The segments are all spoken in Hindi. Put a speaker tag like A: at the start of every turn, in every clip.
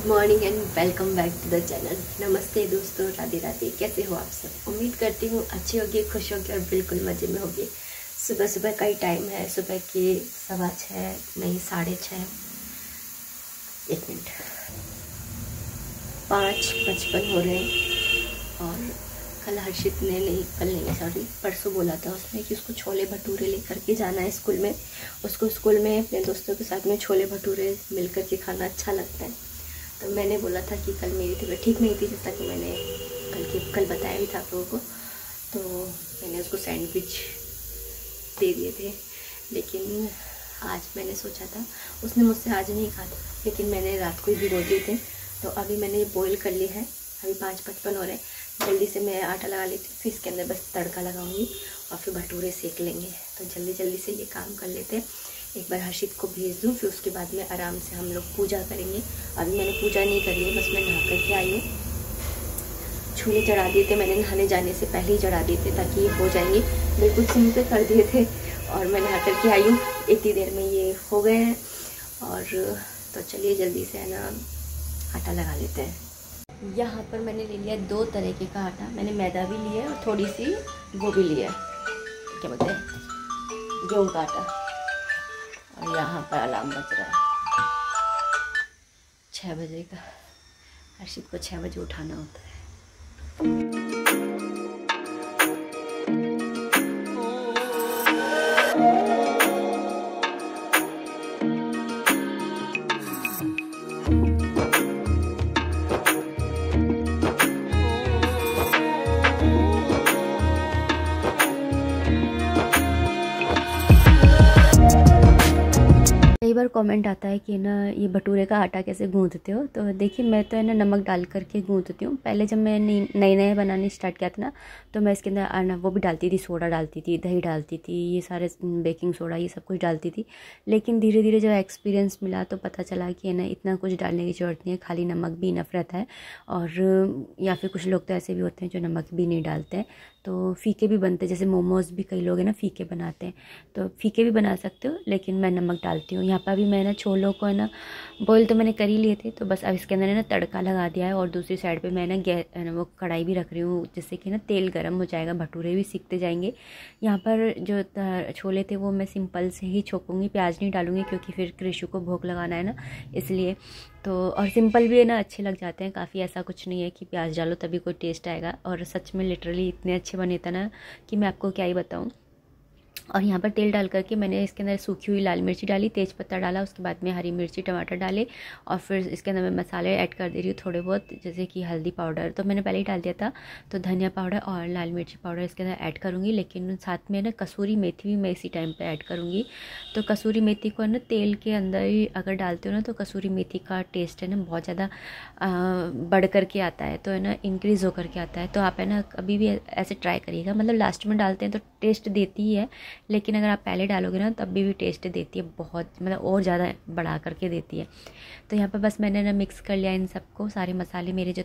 A: Morning and welcome back to the channel. नमस्ते दोस्तों, राधे राधे। कैसे हो आप सब? उम्मीद करती हूँ अच्छे होंगे, खुश होंगे और बिल्कुल मज़े में होंगे। सुबह सुबह का ही टाइम है, सुबह के 6:15 नहीं 6:30, 5:55 हो रहे हैं। और कल हर्षित ने परसों बोला था उसने कि उसको छोले भटूरे लेकर के जाना है स्कूल में। उसको स्कूल में अपने दोस्तों के साथ में छोले भटूरे मिल कर के खाना अच्छा लगता है। तो मैंने बोला था कि कल मेरी तबीयत ठीक नहीं थी, जैसा कि मैंने कल बताया भी था आप लोगों को। तो मैंने उसको सैंडविच दे दिए थे, लेकिन आज मैंने सोचा था, उसने मुझसे आज नहीं कहा था, लेकिन मैंने रात को ही भिगो दिए थे। तो अभी मैंने बॉईल कर लिया है। अभी 5:55 हो रहे हैं। जल्दी से मैं आटा लगा लेती हूँ, फिर इसके अंदर बस तड़का लगाऊंगी और फिर भटूरे सेक लेंगे। तो जल्दी जल्दी से ये काम कर लेते हैं। एक बार हर्षित को भेज दूँ, फिर उसके बाद में आराम से हम लोग पूजा करेंगे। अभी मैंने पूजा नहीं करी है, बस मैं नहा करके आई हूँ। छोले चढ़ा दिए थे मैंने, नहाने जाने से पहले ही चढ़ा दिए थे ताकि ये हो जाएंगे। बिल्कुल सिम पे कर दिए थे और मैं नहा करके आई हूँ। इतनी देर में ये हो गए हैं। और तो चलिए जल्दी से है ना आटा लगा लेते हैं। यहाँ पर मैंने ले लिया 2 तरीके का आटा। मैंने मैदा भी लिया है और थोड़ी सी वो भी लिया है, क्या बोलते हैं, गेहूँ का आटा। और यहाँ पर अलार्म बज रहा है 6 बजे का। हर्षित को 6 बजे उठाना होता है। कई बार कमेंट आता है कि ना ये भटूरे का आटा कैसे गूंथते हो। तो देखिए, मैं तो है ना नमक डाल करके गूंथती हूँ। पहले जब मैं नए बनाने स्टार्ट किया था ना, तो मैं इसके अंदर वो भी डालती थी, सोडा डालती थी, दही डालती थी, ये सारे बेकिंग सोडा ये सब कुछ डालती थी। लेकिन धीरे धीरे जब एक्सपीरियंस मिला तो पता चला कि है ना इतना कुछ डालने की ज़रूरत नहीं है, खाली नमक भी इनफ रहता है। और या फिर कुछ लोग तो ऐसे भी होते हैं जो नमक भी नहीं डालते हैं, तो फीके भी बनते हैं। जैसे मोमोज़ भी कई लोग हैं ना फीके बनाते हैं, तो फीके भी बना सकते हो, लेकिन मैं नमक डालती हूँ। यहाँ पर भी मैं ना छोलों को है ना बॉईल तो मैंने कर ही लिए थे, तो बस अब इसके अंदर है ना तड़का लगा दिया है। और दूसरी साइड पे मैं ना वो कढ़ाई भी रख रही हूँ, जिससे कि ना तेल गर्म हो जाएगा, भटूरे भी सीखते जाएंगे। यहाँ पर जो छोले थे वो मैं सिंपल से ही छोकूँगी, प्याज नहीं डालूँगी, क्योंकि फिर कृषु को भोग लगाना है ना, इसलिए। तो और सिंपल भी है ना अच्छे लग जाते हैं काफ़ी। ऐसा कुछ नहीं है कि प्याज डालो तभी कोई टेस्ट आएगा। और सच में लिटरली इतने अच्छे बने थे ना कि मैं आपको क्या ही बताऊँ। और यहाँ पर तेल डाल करके मैंने इसके अंदर सूखी हुई लाल मिर्ची डाली, तेज़पत्ता डाला, उसके बाद में हरी मिर्ची टमाटर डाले। और फिर इसके अंदर मैं मसाले ऐड कर दे रही हूँ थोड़े बहुत, जैसे कि हल्दी पाउडर तो मैंने पहले ही डाल दिया था, तो धनिया पाउडर और लाल मिर्ची पाउडर इसके अंदर ऐड करूँगी। लेकिन साथ में ना कसूरी मेथी भी मैं इसी टाइम पर ऐड करूँगी। तो कसूरी मेथी को ना तेल के अंदर ही अगर डालते हो ना, तो कसूरी मेथी का टेस्ट है ना बहुत ज़्यादा बढ़ कर के आता है, तो है ना इंक्रीज़ होकर के आता है। तो आप है ना कभी भी ऐसे ट्राई करिएगा। मतलब लास्ट में डालते हैं तो टेस्ट देती ही है, लेकिन अगर आप पहले डालोगे ना तब भी टेस्ट देती है बहुत, मतलब और ज़्यादा बढ़ा करके देती है। तो यहाँ पर बस मैंने ना मिक्स कर लिया इन सबको। सारे मसाले मेरे जो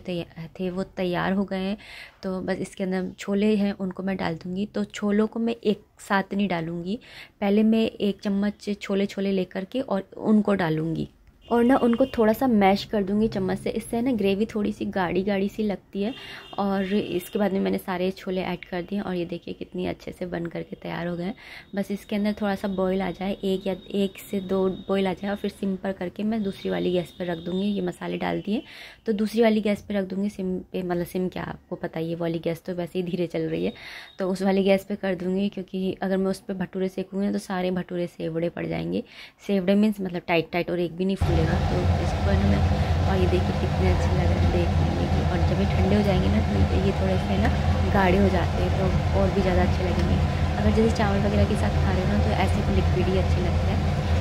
A: थे वो तैयार हो गए हैं। तो बस इसके अंदर छोले हैं उनको मैं डाल दूँगी। तो छोलों को मैं एक साथ नहीं डालूँगी, पहले मैं 1 चम्मच छोले लेकर के और उनको डालूँगी, और ना उनको थोड़ा सा मैश कर दूंगी चम्मच से। इससे ना ग्रेवी थोड़ी सी गाढ़ी सी लगती है। और इसके बाद में मैंने सारे छोले ऐड कर दिए, और ये देखिए कितनी अच्छे से बन करके तैयार हो गए हैं। बस इसके अंदर थोड़ा सा बॉईल आ जाए, 1 से 2 बॉईल आ जाए, और फिर सिम पर करके मैं दूसरी वाली गैस पर रख दूँगी। ये मसाले डाल दिए तो दूसरी वाली गैस पर रख दूँगी, सिम पे। मतलब सिम क्या, आपको पता ही है, वाली गैस तो वैसे ही धीरे चल रही है, तो उस वाली गैस पर कर दूँगी। क्योंकि अगर मैं उस पर भटूरे सेकूँगी तो सारे भटूरे सेवड़े पड़ जाएंगे। सेवड़े मीन्स मतलब टाइट, और एक भी नहीं फूलेगा। तो इसको है ना मैं, और ये देखिए कितने अच्छे लग रहे हैं देखने में कि। और जब ये ठंडे हो जाएंगे ना तो ये थोड़े से ना गाढ़े हो जाते हैं, तो और भी ज़्यादा अच्छे लगेंगे। अगर जैसे चावल वगैरह के साथ खा रहे हो ना तो ऐसे तो लिक्विड ही अच्छे लगते हैं,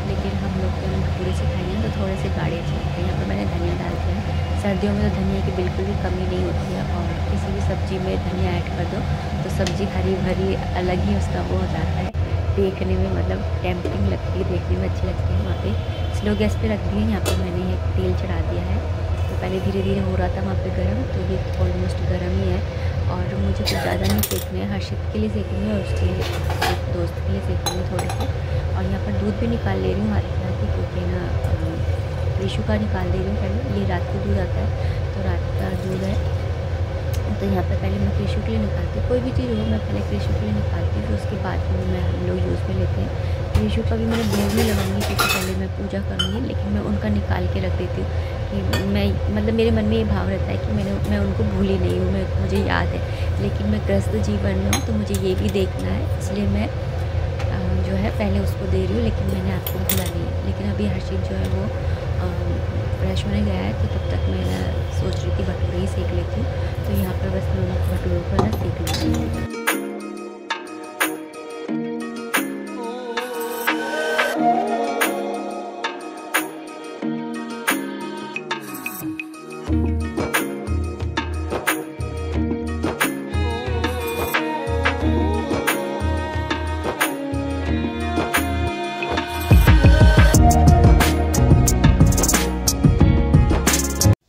A: लेकिन हम लोग तो भटूरे से खाएंगे तो थोड़े से गाढ़े अच्छे लगते हैं। यहाँ पर मैंने धनिया डाल दिया है। सर्दियों में तो धनिया की बिल्कुल भी कमी नहीं होती है, और किसी भी सब्ज़ी में धनिया ऐड कर दो तो सब्ज़ी हरी भरी अलग ही उसका वो हो जाता है, देखने में मतलब टेम्पटिंग लगती है, देखने में अच्छी लगती है। वहाँ पे स्लो गैस पे रख दिए। यहाँ पर मैंने एक तेल चढ़ा दिया है, तो पहले धीरे धीरे हो रहा था वहाँ पे गर्म, तो ये ऑलमोस्ट गर्म ही है। और मुझे कुछ ज़्यादा नहीं सेकने हैं, हर्षित के लिए सेकूँगी और उसके एक दोस्त के लिए सेकूँगी थोड़े से। और यहाँ पर दूध भी निकाल ले रही हूँ हाथ, क्योंकि ना क्रिशु का निकाल दे रही हूँ पहले। ये रात को दूध आता है तो रात का दूध है, तो यहाँ पे पहले मैं क्रिशु के लिए निकालती हूँ। कोई भी चीज़ हो मैं पहले क्रिशु के लिए निकालती हूँ, फिर उसके बाद में हम लोग यूज़ में लेते हैं। क्रिशु का भी मैंने भोग में लगाऊंगी क्योंकि पहले मैं पूजा करूँगी, लेकिन मैं उनका निकाल के रख देती हूँ कि मैं मतलब मेरे मन में ये भाव रहता है कि मैं उनको भूली नहीं हूँ, मुझे याद है, लेकिन मैं ग्रस्त जीवन में हूँ तो मुझे ये भी देखना है, इसलिए मैं जो है पहले उसको दे रही हूँ, लेकिन मैंने आपको भूला नहीं है। लेकिन अभी हर्षित जो है वो फ्रेश होने गया है, तो तब तक मैं सोच रही थी भटूरे ही सेक लेती हूँ। तो यहाँ पर बस मैं भटूरों को ना सेक लूँगी।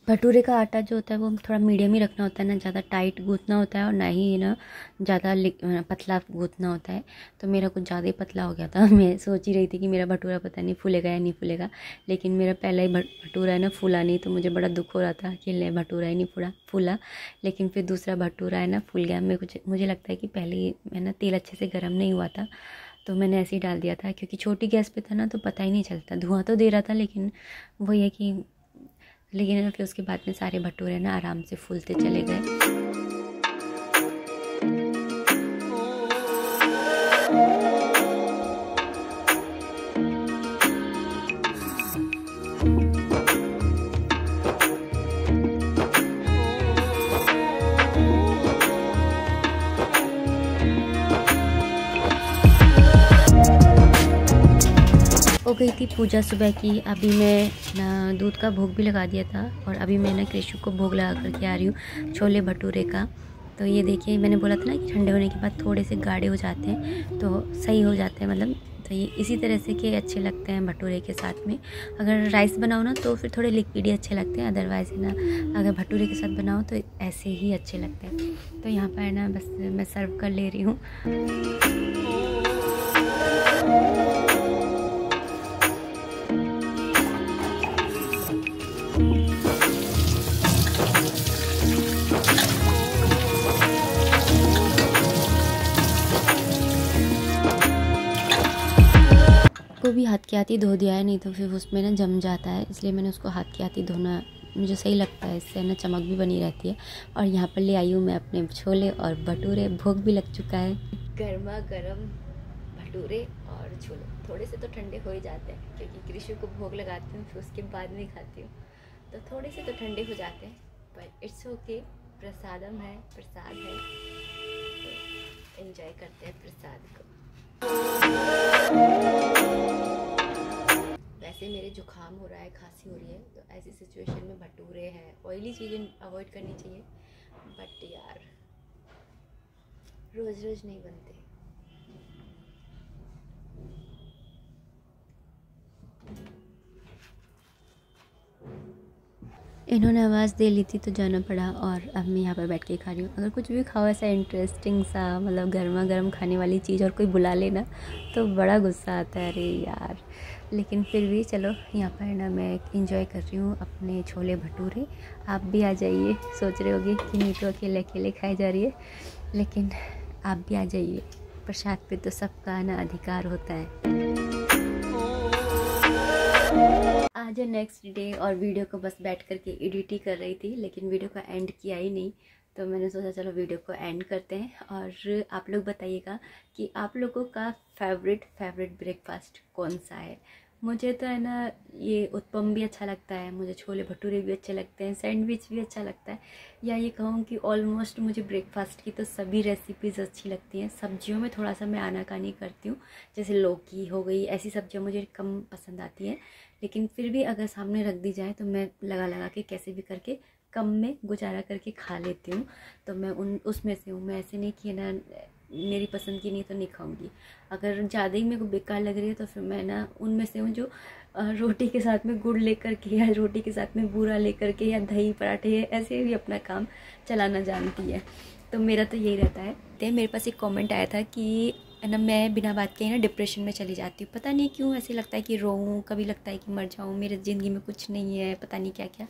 A: भटूरे का आटा जो होता है वो थोड़ा मीडियम ही रखना होता है, ना ज़्यादा टाइट गूँथना होता है और ना ही ना ज़्यादा पतला गूँथना होता है। तो मेरा कुछ ज़्यादा ही पतला हो गया था। मैं सोच ही रही थी कि मेरा भटूरा पता नहीं फूलेगा या नहीं फूलेगा, लेकिन मेरा पहला ही भटूरा है ना फूला नहीं, तो मुझे बड़ा दुख हो रहा था कि ले भटूरा ही नहीं फूला। लेकिन फिर दूसरा भटूरा है ना फूल गया। मुझे लगता है कि पहले मैं ना तेल अच्छे से गर्म नहीं हुआ था, तो मैंने ऐसे ही डाल दिया था, क्योंकि छोटी गैस पे था ना तो पता ही नहीं चलता, धुआं तो दे रहा था लेकिन फिर उसके बाद में सारे भटूरे ना आराम से फूलते चले गए। हो गई थी पूजा सुबह की। अभी मैं ना दूध का भोग भी लगा दिया था, और अभी मैं ना क्रिशु को भोग लगा करके आ रही हूँ छोले भटूरे का। तो ये देखिए, मैंने बोला था ना कि ठंडे होने के बाद थोड़े से गाढ़े हो जाते हैं तो सही हो जाते हैं, मतलब तो ये इसी तरह से कि अच्छे लगते हैं भटूरे के साथ में। अगर राइस बनाओ ना तो फिर थोड़े लिक्विड ही अच्छे लगते हैं, अदरवाइज़ ना अगर भटूरे के साथ बनाओ तो ऐसे ही अच्छे लगते हैं। तो यहाँ पर ना बस मैं सर्व कर ले रही हूँ। को भी हाथ के हाथ ही धो दिया है, नहीं तो फिर उसमें ना जम जाता है, इसलिए मैंने उसको हाथ के हाथ ही धोना मुझे सही लगता है, इससे ना चमक भी बनी रहती है। और यहाँ पर ले आई हूँ मैं अपने छोले और भटूरे, भोग भी लग चुका है। गर्मा गर्म भटूरे और छोले, थोड़े से तो ठंडे हो ही जाते हैं क्योंकि कृषि को भोग लगाती हूँ फिर उसके बाद में खाती हूँ, तो थोड़े से तो ठंडे हो जाते हैं, पर इट्स ओके, प्रसादम है, प्रसाद है, तो एंजॉय करते हैं प्रसाद को। वैसे मेरे जुकाम हो रहा है, खांसी हो रही है, तो ऐसी सिचुएशन में भटूरे हैं, ऑयली चीज़ें अवॉइड करनी चाहिए, बट यार रोज़ रोज़ नहीं बनते। इन्होंने आवाज़ दे ली थी तो जाना पड़ा, और अब मैं यहाँ पर बैठ के खा रही हूँ। अगर कुछ भी खाओ ऐसा इंटरेस्टिंग सा, मतलब गर्मा गर्म खाने वाली चीज़, और कोई बुला लेना तो बड़ा गुस्सा आता है, अरे यार। लेकिन फिर भी चलो, यहाँ पर ना मैं इंजॉय कर रही हूँ अपने छोले भटूरे। आप भी आ जाइए। सोच रहे होगे कि नहीं तो अकेले अकेले खाई जा रही है, लेकिन आप भी आ जाइए, प्रसाद पे तो सबका ना अधिकार होता है। आज है नेक्स्ट डे, और वीडियो को बस बैठ करके एडिट ही कर रही थी, लेकिन वीडियो को एंड किया ही नहीं, तो मैंने सोचा चलो वीडियो को एंड करते हैं। और आप लोग बताइएगा कि आप लोगों का फेवरेट ब्रेकफास्ट कौन सा है। मुझे तो है ना ये उत्पम भी अच्छा लगता है, मुझे छोले भटूरे भी अच्छे लगते हैं, सैंडविच भी अच्छा लगता है, या ये कहूँ कि ऑलमोस्ट मुझे ब्रेकफास्ट की तो सभी रेसिपीज़ अच्छी लगती हैं। सब्जियों में थोड़ा सा मैं आनाकानी करती हूँ, जैसे लौकी हो गई, ऐसी सब्जियाँ मुझे कम पसंद आती हैं, लेकिन फिर भी अगर सामने रख दी जाए तो मैं लगा के कैसे भी करके कम में गुजारा करके खा लेती हूँ। तो मैं उसमें से हूँ, मैं ऐसे नहीं कि ना मेरी पसंद की नहीं तो नहीं खाऊंगी। अगर ज़्यादा ही मेरे को बेकार लग रही है तो फिर मैं ना उनमें से हूँ जो रोटी के साथ में गुड़ लेकर के, या रोटी के साथ में बूरा लेकर के, या दही पराठे, ऐसे भी अपना काम चलाना जानती है। तो मेरा तो यही रहता है। तो मेरे पास एक कमेंट आया था कि है ना मैं बिना बात के ना डिप्रेशन में चली जाती हूँ। पता नहीं क्यों ऐसे लगता है कि रोऊँ, कभी लगता है कि मर जाऊँ, मेरी ज़िंदगी में कुछ नहीं है, पता नहीं क्या क्या।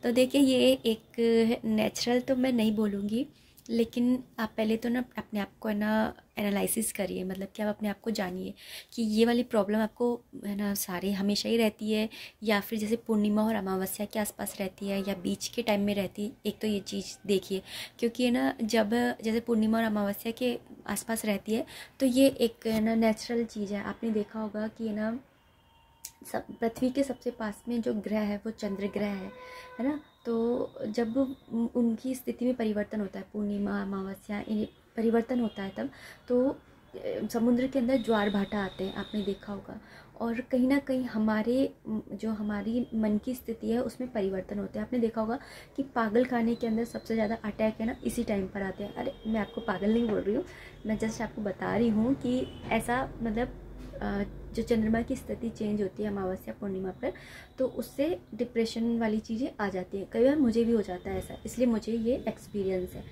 A: तो देखिए ये एक नेचुरल तो मैं नहीं बोलूँगी, लेकिन आप पहले तो ना अपने आप को है ना एनालिसिस करिए, मतलब कि आप अपने आप को जानिए कि ये वाली प्रॉब्लम आपको है ना सारे हमेशा ही रहती है, या फिर जैसे पूर्णिमा और अमावस्या के आसपास रहती है, या बीच के टाइम में रहती है। एक तो ये चीज़ देखिए, क्योंकि है ना जब जैसे पूर्णिमा और अमावस्या के आसपास रहती है तो ये एक है ना नेचुरल चीज़ है। आपने देखा होगा कि है ना सब पृथ्वी के सबसे पास में जो ग्रह है वो चंद्र ग्रह है ना। तो जब उनकी स्थिति में परिवर्तन होता है, पूर्णिमा अमावस्या इन्हें परिवर्तन होता है तब तो समुद्र के अंदर ज्वार भाटा आते हैं, आपने देखा होगा। और कहीं ना कहीं जो हमारी मन की स्थिति है उसमें परिवर्तन होते हैं। आपने देखा होगा कि पागल खाने के अंदर सबसे ज़्यादा अटैक है ना इसी टाइम पर आते हैं। अरे मैं आपको पागल नहीं बोल रही हूँ, मैं जस्ट आपको बता रही हूँ कि ऐसा मतलब जो चंद्रमा की स्थिति चेंज होती है अमावस्या पूर्णिमा पर, तो उससे डिप्रेशन वाली चीज़ें आ जाती हैं। कई बार मुझे भी हो जाता है ऐसा, इसलिए मुझे ये एक्सपीरियंस है।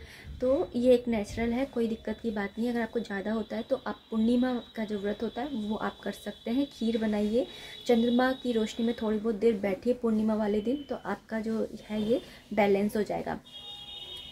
A: तो ये एक नेचुरल है, कोई दिक्कत की बात नहीं है। अगर आपको ज़्यादा होता है तो आप पूर्णिमा का जो व्रत होता है वो आप कर सकते हैं। खीर बनाइए, चंद्रमा की रोशनी में थोड़ी बहुत देर बैठिए पूर्णिमा वाले दिन, तो आपका जो है ये बैलेंस हो जाएगा।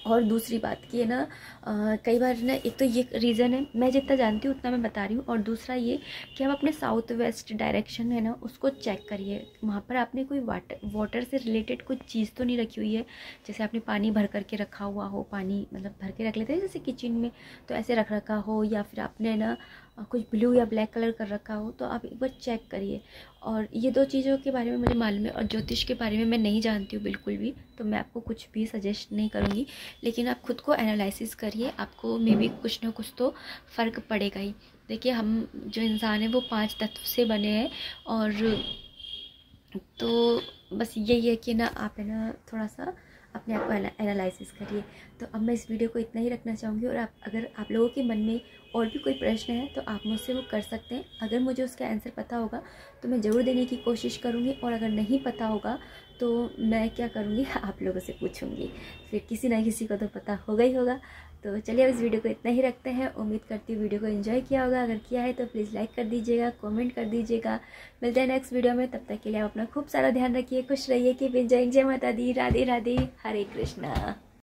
A: और दूसरी बात कि है ना कई बार ना एक तो ये रीज़न है, मैं जितना जानती हूँ उतना मैं बता रही हूँ। और दूसरा ये कि आप अपने साउथ वेस्ट डायरेक्शन है ना उसको चेक करिए, वहाँ पर आपने कोई वाटर से रिलेटेड कुछ चीज़ तो नहीं रखी हुई है। जैसे आपने पानी भर करके रखा हुआ हो, पानी मतलब भर के रख लेते हैं जैसे किचन में, तो ऐसे रख रखा हो, या फिर आपने ना कुछ ब्लू या ब्लैक कलर कर रखा हो, तो आप एक बार चेक करिए। और ये दो चीज़ों के बारे में मुझे मालूम है, और ज्योतिष के बारे में मैं नहीं जानती हूँ बिल्कुल भी, तो मैं आपको कुछ भी सजेस्ट नहीं करूँगी। लेकिन आप खुद को एनालिसिस करिए, आपको मे बी कुछ ना कुछ तो फ़र्क पड़ेगा ही। देखिए हम जो इंसान है वो 5 तत्व से बने हैं, और तो बस यही है कि ना आप है ना थोड़ा सा अपने आप को एनालिसिस करिए। तो अब मैं इस वीडियो को इतना ही रखना चाहूँगी, और अगर आप लोगों के मन में और भी कोई प्रश्न है तो आप मुझसे वो कर सकते हैं। अगर मुझे उसका आंसर पता होगा तो मैं ज़रूर देने की कोशिश करूँगी, और अगर नहीं पता होगा तो मैं क्या करूँगी आप लोगों से पूछूँगी, फिर किसी ना किसी को तो पता होगा ही होगा। तो चलिए अब इस वीडियो को इतना ही रखते हैं। उम्मीद करती हूँ वीडियो को एंजॉय किया होगा, अगर किया है तो प्लीज़ लाइक कर दीजिएगा, कमेंट कर दीजिएगा। मिलते हैं नेक्स्ट वीडियो में, तब तक के लिए आप अपना खूब सारा ध्यान रखिए, खुश रहिए, कीप एंजॉयिंग। जय माता दी, राधे राधे, हरे कृष्णा।